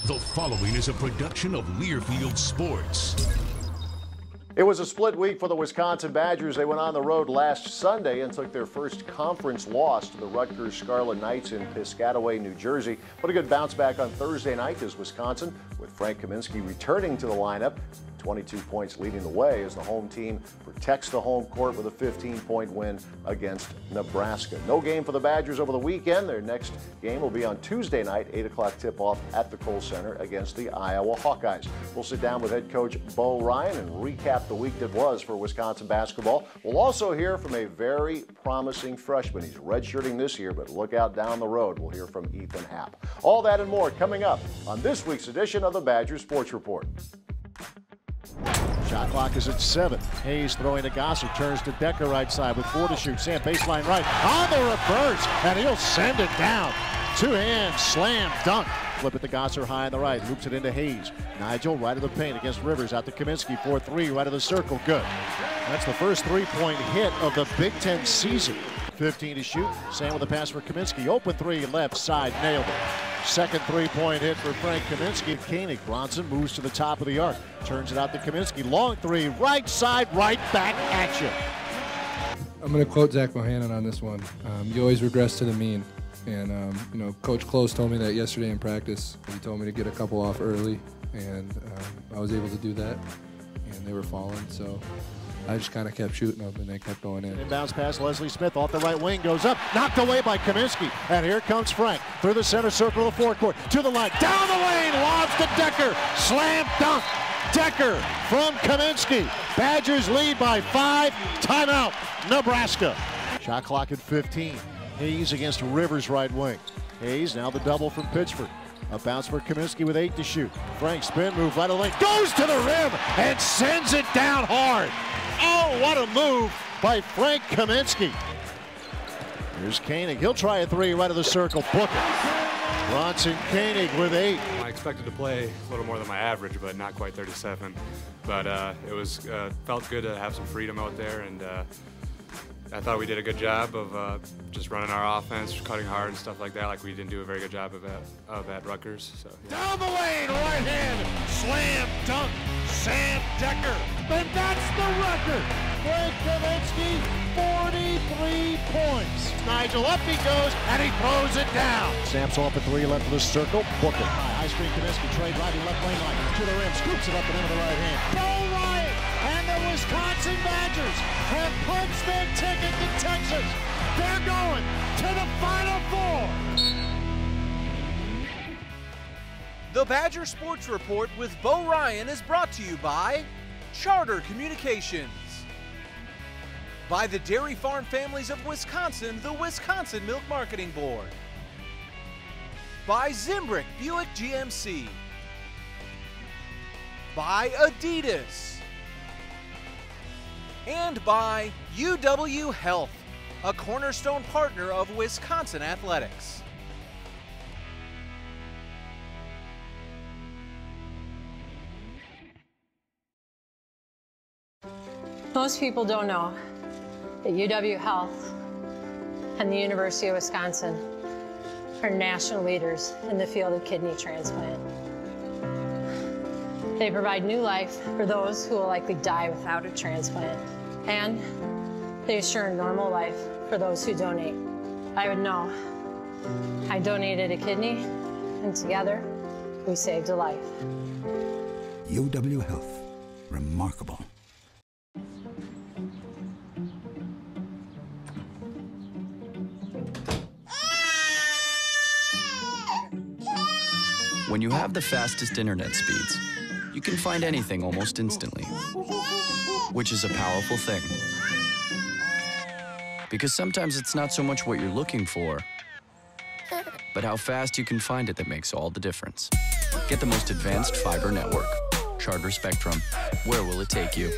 The following is a production of Learfield Sports. It was a split week for the Wisconsin Badgers. They went on the road last Sunday and took their first conference loss to the Rutgers Scarlet Knights in Piscataway, New Jersey. But a good bounce back on Thursday night as Wisconsin, with Frank Kaminsky returning to the lineup, 22 points leading the way as the home team protects the home court with a 15-point win against Nebraska. No game for the Badgers over the weekend. Their next game will be on Tuesday night, 8 o'clock tip-off at the Kohl Center against the Iowa Hawkeyes. We'll sit down with head coach Bo Ryan and recap the week that was for Wisconsin basketball. We'll also hear from a very promising freshman. He's redshirting this year, but look out down the road. We'll hear from Ethan Happ. All that and more coming up on this week's edition of the Badger Sports Report. Shot clock is at 7. Hayes throwing to Gosser, turns to Decker right side with 4 to shoot. Sam baseline right on the reverse, and he'll send it down. Two-hand slam dunk. Flip it to Gosser high on the right, loops it into Hayes. Nigel right of the paint against Rivers, out to Kaminsky, 4-3 right of the circle, good. That's the first three-point hit of the Big Ten season. 15 to shoot. Sam with a pass for Kaminsky. Open three, left side, nailed it. Second three-point hit for Frank Kaminsky. Koenig. Bronson moves to the top of the arc. Turns it out to Kaminsky. Long three, right side, right back at you. I'm going to quote Zach Bohannon on this one. You always regress to the mean. And, Coach Close told me that yesterday in practice. He told me to get a couple off early, and I was able to do that. And they were falling, so I just kind of kept shooting them, and they kept going in. Inbounds pass, Leslie Smith off the right wing, goes up, knocked away by Kaminsky. And here comes Frank through the center circle of the forecourt, to the line, down the lane, lobs to Decker, slam dunk. Decker from Kaminsky. Badgers lead by 5, timeout, Nebraska. Shot clock at 15. Hayes against Rivers right wing. Hayes now the double from Pittsburgh. A bounce for Kaminsky with 8 to shoot. Frank spin move right of the lane, goes to the rim and sends it down hard. Oh, what a move by Frank Kaminsky. Here's Koenig. He'll try a three right of the circle. Book it. Bronson Koenig with 8. I expected to play a little more than my average, but not quite 37. But it was felt good to have some freedom out there, and I thought we did a good job of just running our offense, cutting hard and stuff like that. Like we didn't do a very good job of at Rutgers. So, yeah. Down the lane, right hand, slam dunk, Sam Decker. And that's the record. Frank Kaminsky, 43 points. Nigel up he goes, and he throws it down. Sam's off at 3, left of the circle, book it. High screen Kaminsky, trade right, left lane line, to the rim, scoops it up and into the right hand. Bo Ryan and the Wisconsin Badgers have punched their ticket to Texas. They're going to the Final Four. The Badger Sports Report with Bo Ryan is brought to you by Charter Communications, by the Dairy Farm Families of Wisconsin, the Wisconsin Milk Marketing Board, by Zimbrick Buick GMC, by Adidas, and by UW Health, a cornerstone partner of Wisconsin athletics. Most people don't know that UW Health and the University of Wisconsin are national leaders in the field of kidney transplant. They provide new life for those who will likely die without a transplant, and they assure a normal life for those who donate. I would know. I donated a kidney, and together we saved a life. UW Health. Remarkable. When you have the fastest internet speeds, you can find anything almost instantly, which is a powerful thing. Because sometimes it's not so much what you're looking for, but how fast you can find it that makes all the difference. Get the most advanced fiber network. Charter Spectrum. Where will it take you?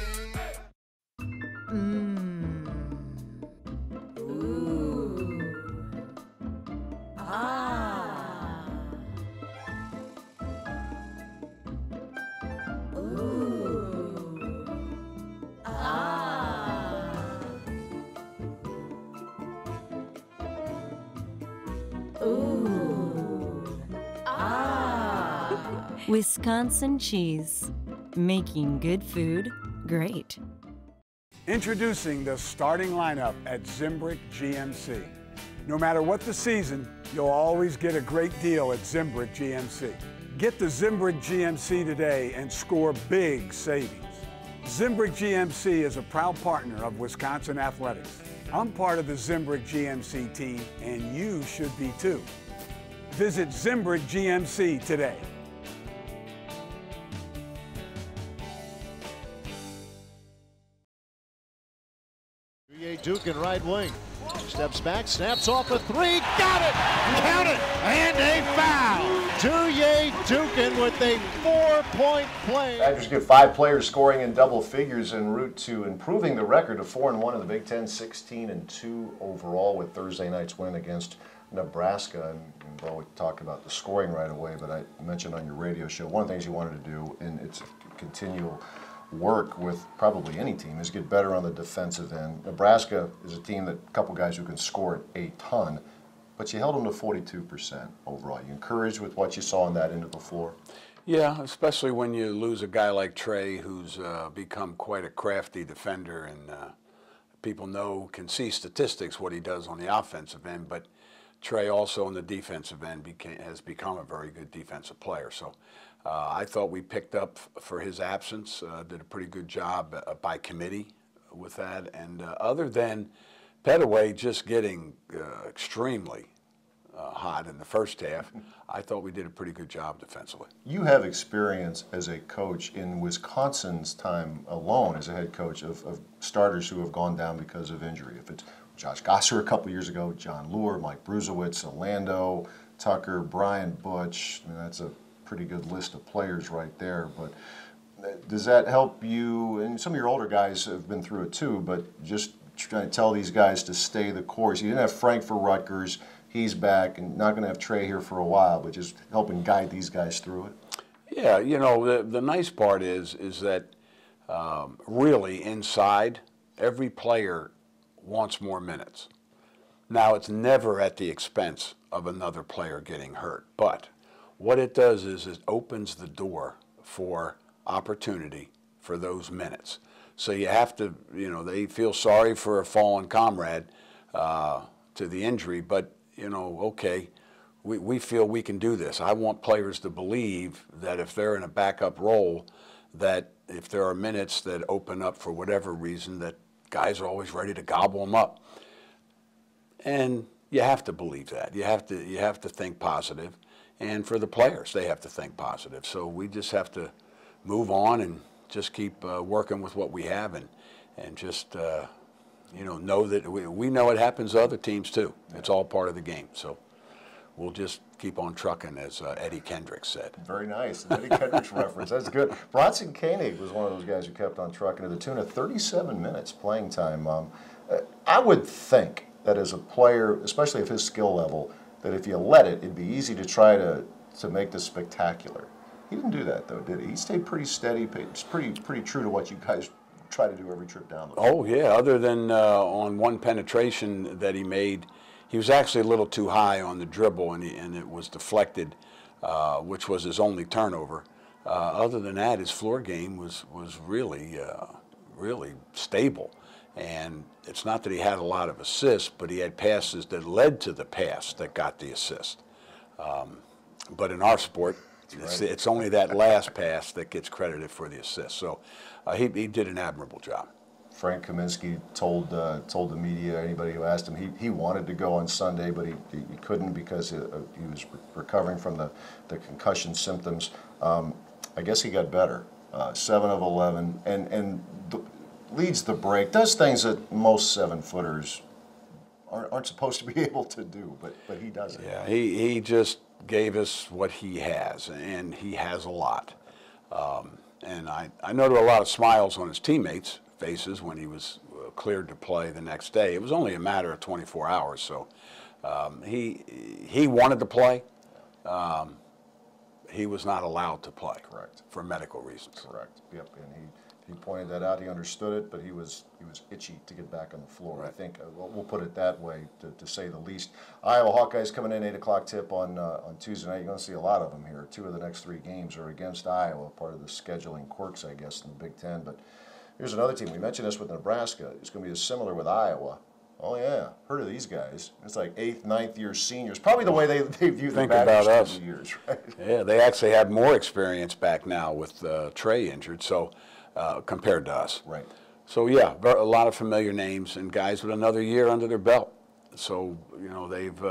Wisconsin cheese, making good food great. Introducing the starting lineup at Zimbrick GMC. No matter what the season, you'll always get a great deal at Zimbrick GMC. Get the Zimbrick GMC today and score big savings. Zimbrick GMC is a proud partner of Wisconsin Athletics. I'm part of the Zimbrick GMC team, and you should be too. Visit Zimbrick GMC today. Duke in right wing. Steps back, snaps off a three, got it! Count it! And a foul! Tuye Dukin with a 4-point play. Badgers get 5 players scoring in double figures en route to improving the record of 4-1 in the Big Ten, 16-2 overall with Thursday night's win against Nebraska. And well, we talked about the scoring right away, but I mentioned on your radio show one of the things you wanted to do, and it's continual work with probably any team, is get better on the defensive end. Nebraska is a team that a couple guys who can score a ton, but you held them to 42% overall. You encouraged with what you saw on that end of the floor? Yeah, especially when you lose a guy like Trey, who's become quite a crafty defender, and people can see statistics what he does on the offensive end, but Trey also on the defensive end has become a very good defensive player. So I thought we picked up for his absence, did a pretty good job by committee with that. And other than Pettaway just getting extremely hot in the first half, I thought we did a pretty good job defensively. You have experience as a coach in Wisconsin's time alone as a head coach of starters who have gone down because of injury. If it's Josh Gosser a couple years ago, John Lure, Mike Bruzewitz, Orlando, Tucker, Brian Butch, I mean, that's a pretty good list of players right there. But does that help you? And some of your older guys have been through it too, but just trying to tell these guys to stay the course. You didn't have Frank for Rutgers. He's back, and not going to have Trey here for a while, but just helping guide these guys through it. Yeah, the nice part is that really inside, every player wants more minutes. Now, it's never at the expense of another player getting hurt, but what it does is it opens the door for opportunity for those minutes. So you have to, they feel sorry for a fallen comrade to the injury, but, okay, we feel we can do this. I want players to believe that if they're in a backup role, that if there are minutes that open up for whatever reason, that guys are always ready to gobble them up. And you have to believe that. You have to think positive. And for the players, they have to think positive. So we just have to move on and just keep working with what we have, and just know that we know it happens to other teams too. It's all part of the game. So we'll just keep on trucking, as Eddie Kendricks said. Very nice. An Eddie Kendricks reference. That's good. Bronson Koenig was one of those guys who kept on trucking to the tune of 37 minutes playing time. I would think that as a player, especially of his skill level, that if you let it, it'd be easy to try to make this spectacular. He didn't do that, though, did he? He stayed pretty steady, pretty true to what you guys try to do every trip down the road. Oh, yeah. Other than on one penetration that he made, he was actually a little too high on the dribble, and it was deflected, which was his only turnover. Other than that, his floor game was really, really stable. And it's not that he had a lot of assists, but he had passes that led to the pass that got the assist. But in our sport, it's only that last pass that gets credited for the assist. So he did an admirable job. Frank Kaminsky told the media, anybody who asked him, he wanted to go on Sunday, but he couldn't because he was recovering from the concussion symptoms. I guess he got better, 7 of 11, and leads the break, does things that most 7-footers aren't supposed to be able to do, but he does it. Yeah, he just gave us what he has, and he has a lot. And I noted a lot of smiles on his teammates' faces when he was cleared to play the next day. It was only a matter of 24 hours, so he wanted to play. He was not allowed to play. Correct. For medical reasons. Correct. Yep, and He pointed that out. He understood it, but he was itchy to get back on the floor. Right. I think we'll put it that way, to say the least. Iowa Hawkeyes coming in 8 o'clock tip on Tuesday night. You're going to see a lot of them here. 2 of the next 3 games are against Iowa, part of the scheduling quirks, I guess, in the Big Ten. But here's another team. We mentioned this with Nebraska. It's going to be similar with Iowa. Oh, yeah. Heard of these guys. It's like 8th, 9th year seniors. Probably the way they view the Badgers through the years, right? Yeah, they actually have more experience back now with Trey injured, so compared to us. Right. So, yeah, a lot of familiar names and guys with another year under their belt. So, you know, they've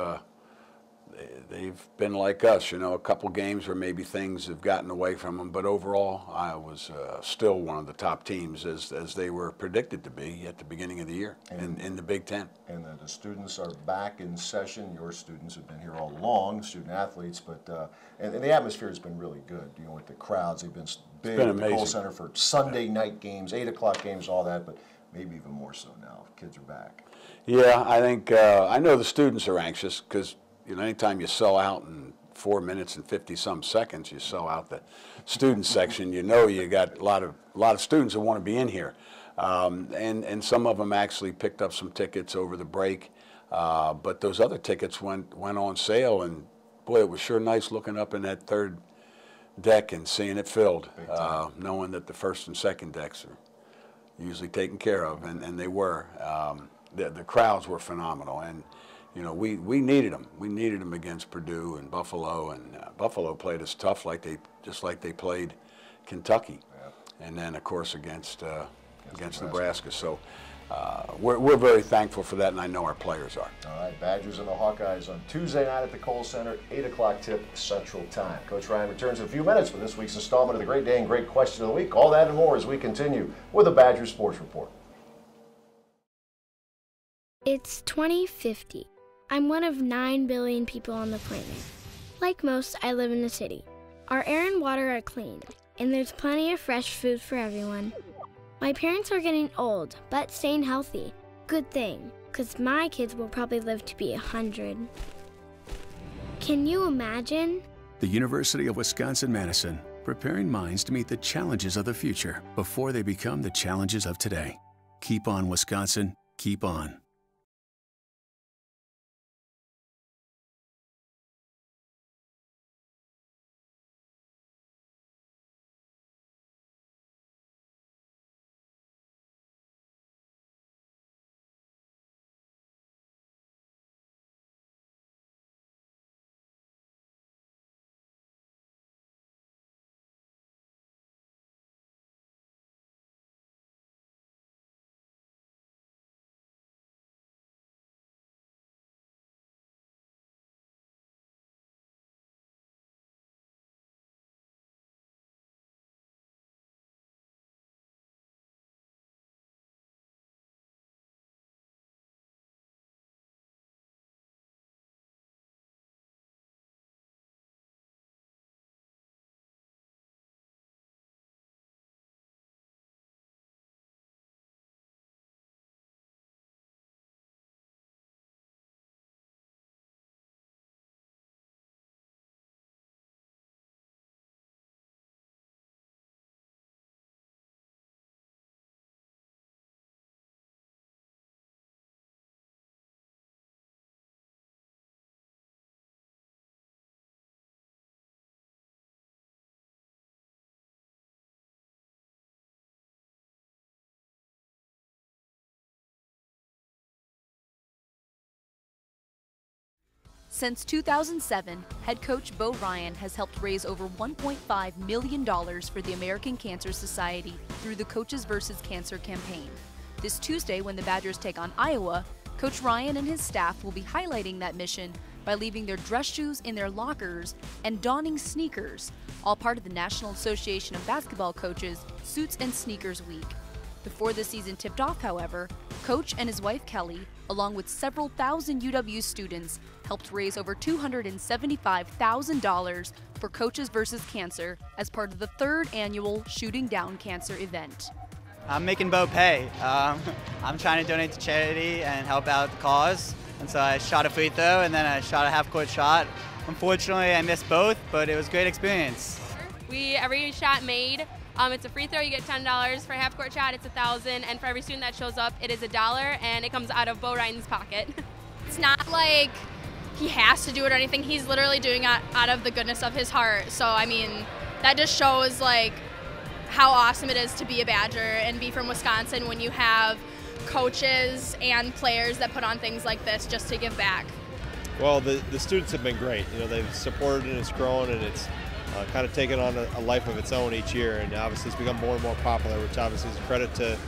been like us, you know, a couple games where maybe things have gotten away from them, but overall, Iowa's still one of the top teams as they were predicted to be at the beginning of the year in the Big Ten. And the students are back in session. Your students have been here all along, student athletes, but and the atmosphere has been really good. You know, with the crowds, they've been big at the Kohl Center for Sunday night games, 8 o'clock games, all that, but maybe even more so now. Kids are back. Yeah, I think I know the students are anxious because, you know, anytime you sell out in 4 minutes and 50-some seconds, you sell out the student section. You know, you got a lot of students that want to be in here, and some of them actually picked up some tickets over the break. But those other tickets went on sale, and boy, it was sure nice looking up in that third deck and seeing it filled, knowing that the first and second decks are usually taken care of, and they were. The crowds were phenomenal, and you know, we needed them. We needed them against Purdue and Buffalo, and Buffalo played us tough, just like they played Kentucky, and then of course against Nebraska. So we're very thankful for that, and I know our players are. All right, Badgers and the Hawkeyes on Tuesday night at the Kohl Center, 8 o'clock tip Central Time. Coach Ryan returns in a few minutes for this week's installment of the Great Day and Great Question of the Week. All that and more as we continue with the Badgers Sports Report. It's 2050. I'm one of 9 billion people on the planet. Like most, I live in a city. Our air and water are clean, and there's plenty of fresh food for everyone. My parents are getting old, but staying healthy. Good thing, because my kids will probably live to be 100. Can you imagine? The University of Wisconsin-Madison, preparing minds to meet the challenges of the future before they become the challenges of today. Keep on, Wisconsin. Keep on. Since 2007, head coach Bo Ryan has helped raise over $1.5 million for the American Cancer Society through the Coaches vs. Cancer campaign. This Tuesday, when the Badgers take on Iowa, Coach Ryan and his staff will be highlighting that mission by leaving their dress shoes in their lockers and donning sneakers, all part of the National Association of Basketball Coaches Suits and Sneakers Week. Before the season tipped off, however, Coach and his wife Kelly, along with several thousand UW students, helped raise over $275,000 for Coaches vs. Cancer as part of the 3rd annual Shooting Down Cancer event. I'm making Bo pay. I'm trying to donate to charity and help out the cause. And so I shot a free throw and then I shot a half-court shot. Unfortunately, I missed both, but it was a great experience. Every shot made, it's a free throw, you get $10. For a half-court shot, it's $1,000, and for every student that shows up, it is $1, and it comes out of Bo Ryan's pocket. It's not like he has to do it or anything. He's literally doing it out of the goodness of his heart. So, I mean, that just shows, like, how awesome it is to be a Badger and be from Wisconsin when you have coaches and players that put on things like this just to give back. Well, the students have been great. You know, they've supported and it's grown, and it's kind of taken on a life of its own each year, and obviously it's become more and more popular, which obviously is a credit to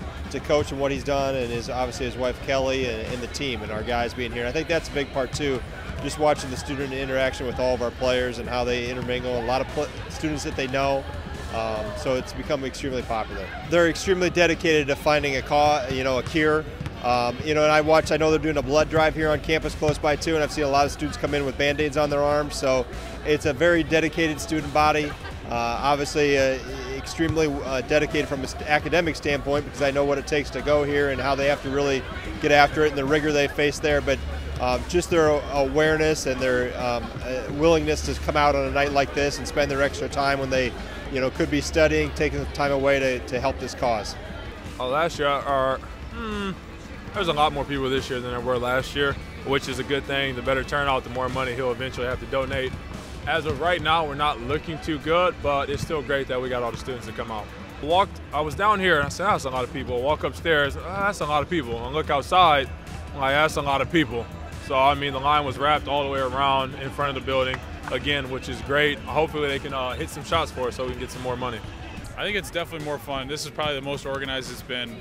Coach and what he's done, and obviously his wife Kelly and the team and our guys being here. And I think that's a big part too, just watching the student interaction with all of our players and how they intermingle. A lot of students that they know, so it's become extremely popular. They're extremely dedicated to finding a cure. You know, and I know they're doing a blood drive here on campus close by too, and I've seen a lot of students come in with Band-Aids on their arms, so it's a very dedicated student body. Obviously extremely dedicated from an academic standpoint, because I know what it takes to go here and how they have to really get after it and the rigor they face there, but just their awareness and their willingness to come out on a night like this and spend their extra time when they could be studying, taking the time away to help this cause. Last year, there's a lot more people this year than there were last year, which is a good thing. The better turnout, the more money he'll eventually have to donate. As of right now, we're not looking too good, but it's still great that we got all the students to come out. I was down here, and I said, that's a lot of people. Walk upstairs, that's a lot of people. And look outside, that's a lot of people. So, I mean, the line was wrapped all the way around in front of the building, again, which is great. Hopefully they can hit some shots for us so we can get some more money. I think it's definitely more fun. This is probably the most organized it's been,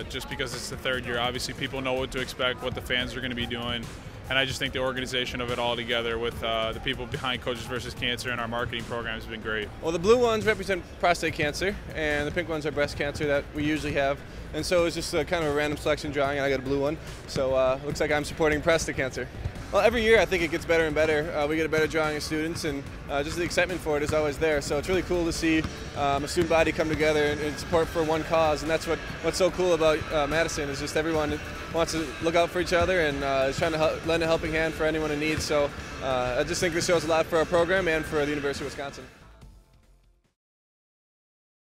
just because it's the third year. Obviously, people know what to expect, what the fans are going to be doing, and I just think the organization of it all together with the people behind Coaches vs. Cancer and our marketing program has been great. Well, the blue ones represent prostate cancer, and the pink ones are breast cancer that we usually have. And so it's just kind of a random selection drawing, and I got a blue one. So looks like I'm supporting prostate cancer. Well, every year I think it gets better and better. We get a better drawing of students, and just the excitement for it is always there. So it's really cool to see a student body come together and support for one cause. And that's what's so cool about Madison is just everyone wants to look out for each other and is trying to lend a helping hand for anyone in need. So I just think this shows a lot for our program and for the University of Wisconsin.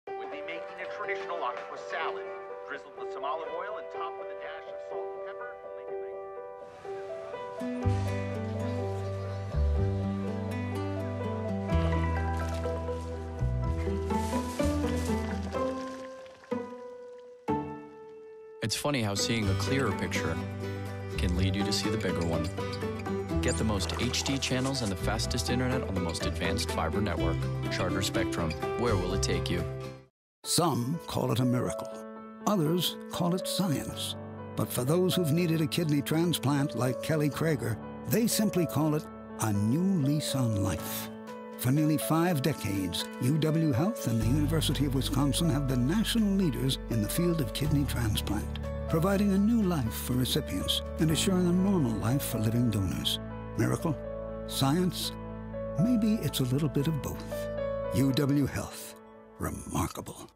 We'll be making a traditional octopus salad, drizzled with some olive oil and topped with a dash of salt and pepper. It's funny how seeing a clearer picture can lead you to see the bigger one. Get the most HD channels and the fastest internet on the most advanced fiber network. Charter Spectrum. Where will it take you? Some call it a miracle. Others call it science. But for those who've needed a kidney transplant like Kelly Krager, they simply call it a new lease on life. For nearly 5 decades, UW-Health and the University of Wisconsin have been national leaders in the field of kidney transplant, providing a new life for recipients and assuring a normal life for living donors. Miracle? Science? Maybe it's a little bit of both. UW-Health. Remarkable.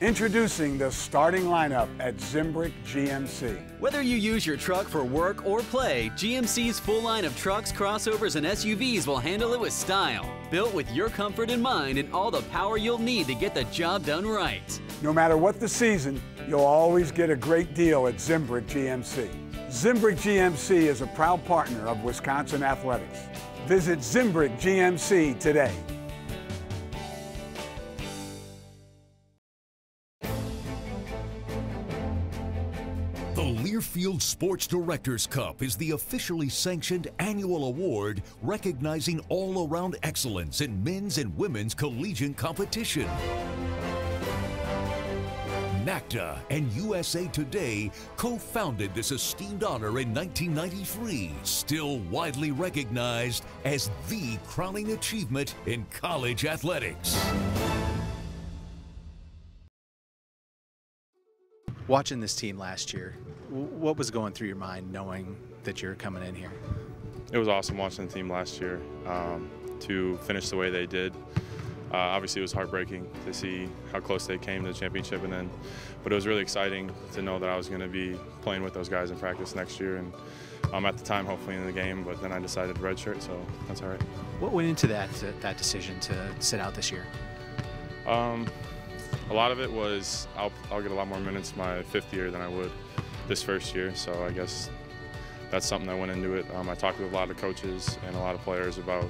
Introducing the starting lineup at Zimbrick GMC. Whether you use your truck for work or play, GMC's full line of trucks, crossovers, and SUVs will handle it with style. Built with your comfort in mind and all the power you'll need to get the job done right. No matter what the season, you'll always get a great deal at Zimbrick GMC. Zimbrick GMC is a proud partner of Wisconsin Athletics. Visit Zimbrick GMC today. The Learfield Sports Directors Cup is the officially sanctioned annual award recognizing all-around excellence in men's and women's collegiate competition. NACDA and USA Today co-founded this esteemed honor in 1993, still widely recognized as the crowning achievement in college athletics. Watching this team last year, what was going through your mind knowing that you're coming in here? It was awesome watching the team last year to finish the way they did. Obviously, it was heartbreaking to see how close they came to the championship, but it was really exciting to know that I was going to be playing with those guys in practice next year, and at the time, hopefully in the game. But then I decided to redshirt, so that's all right. What went into that decision to sit out this year? A lot of it was I'll get a lot more minutes my 5th year than I would this first year, so I guess that's something that went into it. I talked with a lot of coaches and a lot of players about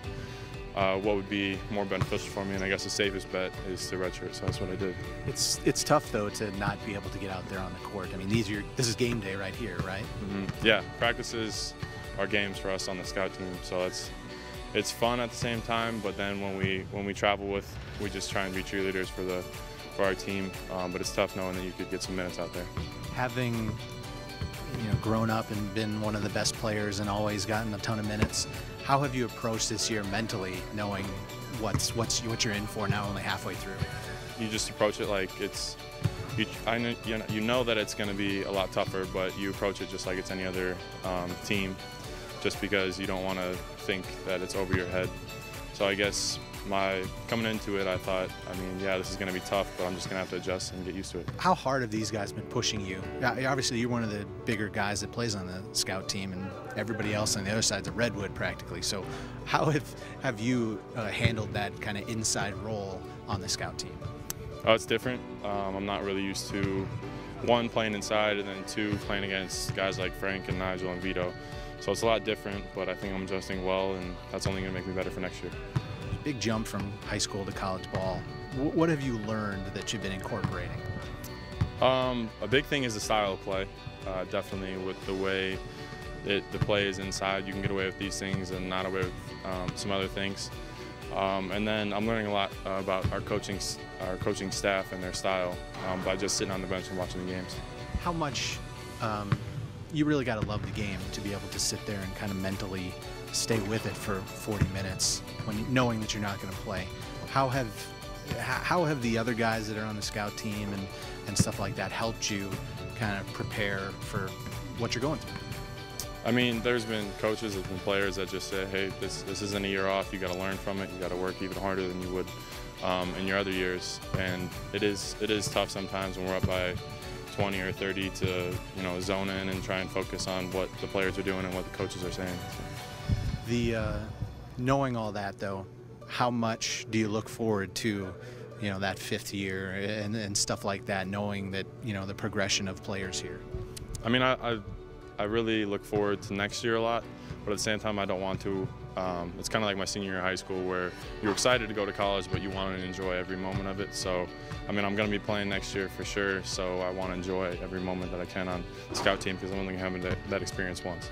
what would be more beneficial for me, and I guess the safest bet is to redshirt, so that's what I did. It's tough, though, to not be able to get out there on the court. I mean, this is game day right here, right? Mm-hmm. Yeah, practices are games for us on the scout team, so it's fun at the same time, but then when we travel we just try and be cheerleaders for our team, but it's tough knowing that you could get some minutes out there. Having grown up and been one of the best players and always gotten a ton of minutes, how have you approached this year mentally, knowing what you're in for now, only halfway through? You just approach it like you know that it's going to be a lot tougher, but you approach it just like it's any other team, just because you don't want to think that it's over your head. So I guess coming into it, I thought, yeah, this is going to be tough, but I'm just going to have to adjust and get used to it. How hard have these guys been pushing you? Obviously, you're one of the bigger guys that plays on the scout team, and everybody else on the other side's a redwood practically. So how have you handled that kind of inside role on the scout team? Oh, it's different. I'm not really used to, 1, playing inside, and then 2, playing against guys like Frank and Nigel and Vito. So it's a lot different, but I think I'm adjusting well, and that's only going to make me better for next year. Big jump from high school to college ball. What have you learned that you've been incorporating? A big thing is the style of play. Definitely with the way the play is inside, you can get away with these things and not away with some other things. And then I'm learning a lot about our coaching staff and their style by just sitting on the bench and watching the games. How much you really got to love the game to be able to sit there and kind of mentally stay with it for 40 minutes knowing that you're not going to play. How have the other guys that are on the scout team and stuff like that helped you kind of prepare for what you're going through? There's been coaches and players that just say, hey, this isn't a year off, you got to learn from it, you got to work even harder than you would in your other years. And it is tough sometimes when we're up by 20 or 30 to zone in and try and focus on what the players are doing and what the coaches are saying. Knowing all that, though, how much do you look forward to, that 5th year and stuff like that, knowing that, the progression of players here? I really look forward to next year a lot, but at the same time, I don't want to. It's kind of like my senior year of high school where you're excited to go to college, but you want to enjoy every moment of it. So, I'm going to be playing next year for sure, so I want to enjoy every moment that I can on the scout team because I'm only having that experience once.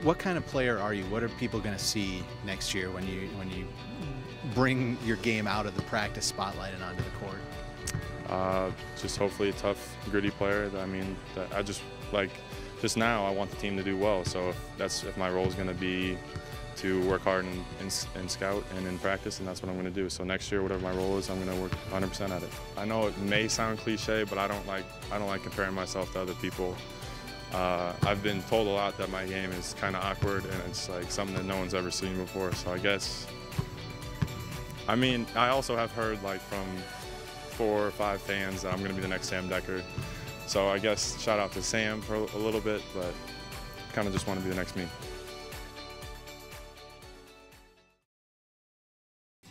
What kind of player are you? What are people going to see next year when you bring your game out of the practice spotlight and onto the court? Just hopefully a tough, gritty player. That I just like. Just now, I want the team to do well. So if my role is going to be to work hard in scout and in practice, and that's what I'm going to do. So next year, whatever my role is, I'm going to work 100% at it. I know it may sound cliche, but I don't like comparing myself to other people. I've been told a lot that my game is kind of awkward and it's like something that no one's ever seen before. So I guess, I also have heard from 4 or 5 fans that I'm going to be the next Sam Decker. So I guess shout out to Sam for a little bit, but kind of just want to be the next me.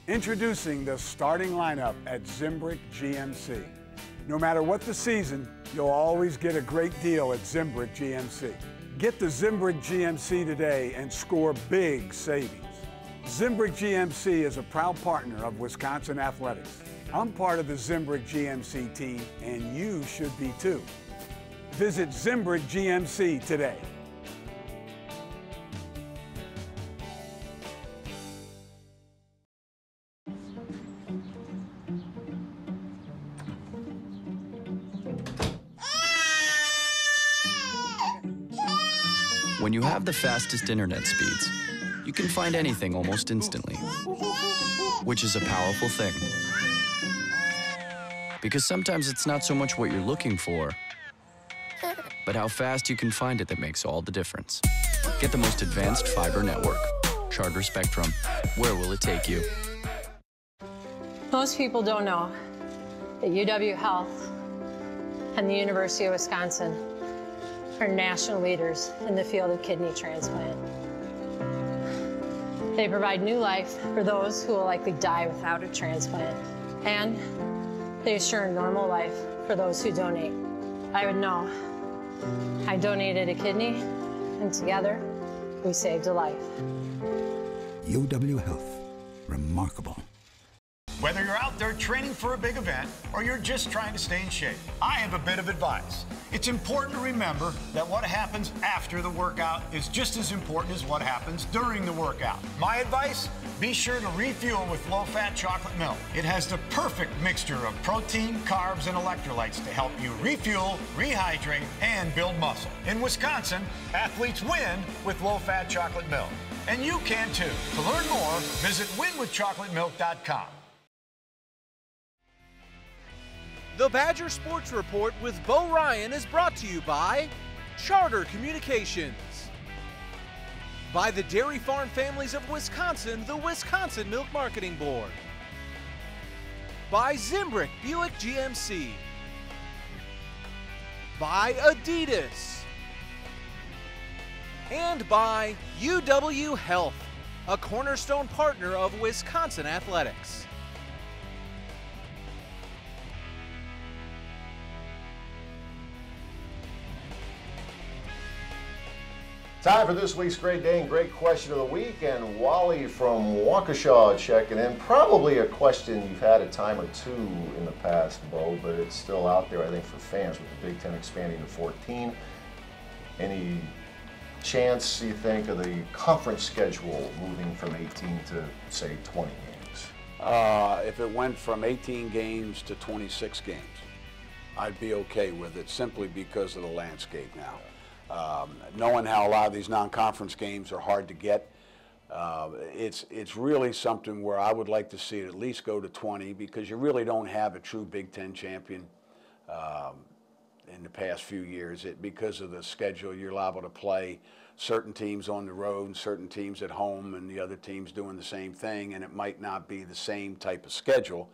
Introducing the starting lineup at Zimbrick GMC. No matter what the season, you'll always get a great deal at Zimbrick GMC. Get the Zimbrick GMC today and score big savings. Zimbrick GMC is a proud partner of Wisconsin Athletics. I'm part of the Zimbrick GMC team, and you should be too. Visit Zimbrick GMC today. When you have the fastest internet speeds, you can find anything almost instantly, which is a powerful thing. Because sometimes it's not so much what you're looking for, but how fast you can find it that makes all the difference. Get the most advanced fiber network. Charter Spectrum. Where will it take you? Most people don't know that UW Health and the University of Wisconsin are national leaders in the field of kidney transplant. They provide new life for those who will likely die without a transplant. and they assure a normal life for those who donate. I would know. I donated a kidney, and together, we saved a life. UW Health. Remarkable. Whether you're out there training for a big event or you're just trying to stay in shape, I have a bit of advice. It's important to remember that what happens after the workout is just as important as what happens during the workout. My advice? Be sure to refuel with low-fat chocolate milk. It has the perfect mixture of protein, carbs, and electrolytes to help you refuel, rehydrate, and build muscle. In Wisconsin, athletes win with low-fat chocolate milk. And you can too. To learn more, visit winwithchocolatemilk.com. The Badger Sports Report with Bo Ryan is brought to you by Charter Communications, by the Dairy Farm Families of Wisconsin, the Wisconsin Milk Marketing Board, by Zimbrick Buick GMC, by Adidas, and by UW Health, a cornerstone partner of Wisconsin athletics. Time for this week's Great Day and Great Question of the Week, and Wally from Waukesha checking in. Probably a question you've had a time or two in the past, Bo, but it's still out there, I think, for fans with the Big Ten expanding to 14. Any chance, you think, of the conference schedule moving from 18 to, say, 20 games? If it went from 18 games to 26 games, I'd be okay with it, simply because of the landscape now. Knowing how a lot of these non-conference games are hard to get, it's really something where I would like to see it at least go to 20, because you really don't have a true Big Ten champion in the past few years. Because of the schedule, you're liable to play certain teams on the road and certain teams at home, and the other teams doing the same thing, and it might not be the same type of schedule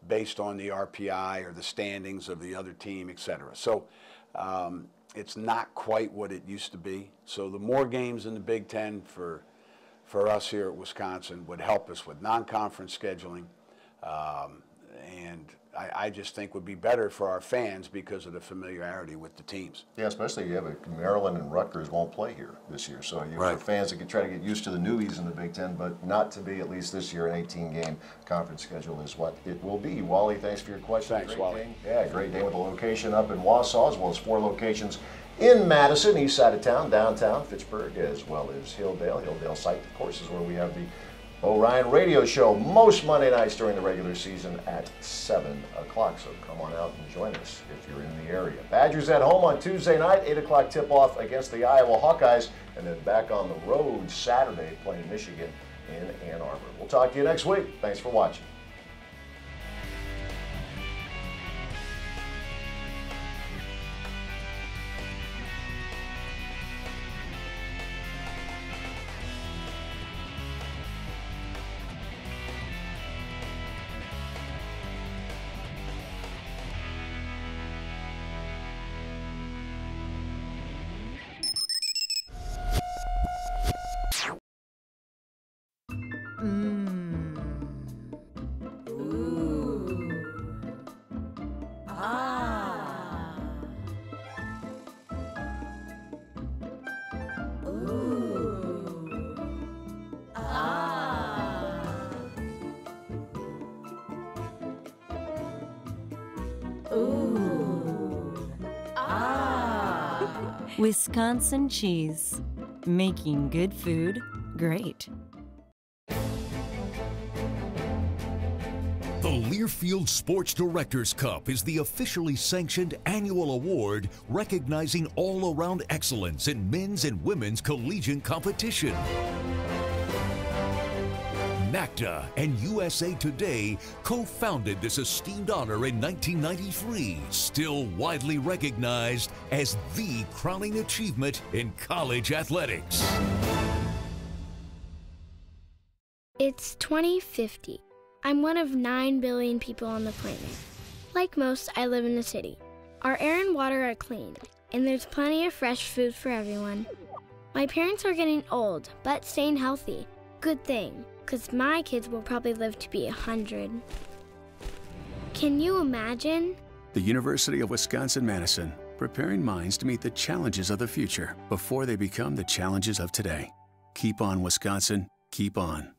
based on the RPI or the standings of the other team, etc. So it's not quite what it used to be. So the more games in the Big Ten for us here at Wisconsin would help us with non-conference scheduling, and I just think would be better for our fans because of the familiarity with the teams. Yeah, especially you have Maryland and Rutgers won't play here this year, so for fans that can try to get used to the newbies in the Big Ten, but not to be, at least this year, an 18-game conference schedule is what it will be. Wally, thanks for your question. Thanks, Wally. Yeah, great day with a location up in Wausau, as well as 4 locations in Madison, east side of town, downtown, Fitchburg, as well as Hilldale. Hilldale site, of course, is where we have the Bo Ryan radio show most Monday nights during the regular season at 7 o'clock. So come on out and join us if you're in the area. Badgers at home on Tuesday night, 8 o'clock tip-off against the Iowa Hawkeyes, and then back on the road Saturday playing Michigan in Ann Arbor. We'll talk to you next week. Thanks for watching. Wisconsin cheese, making good food great. The Learfield Sports Directors Cup is the officially sanctioned annual award recognizing all-around excellence in men's and women's collegiate competition. NACDA and USA Today co-founded this esteemed honor in 1993, still widely recognized as the crowning achievement in college athletics. It's 2050. I'm one of 9 billion people on the planet. Like most, I live in the city. Our air and water are clean, and there's plenty of fresh food for everyone. My parents are getting old, but staying healthy. Good thing, because my kids will probably live to be 100. Can you imagine? The University of Wisconsin-Madison, preparing minds to meet the challenges of the future before they become the challenges of today. Keep on, Wisconsin. Keep on.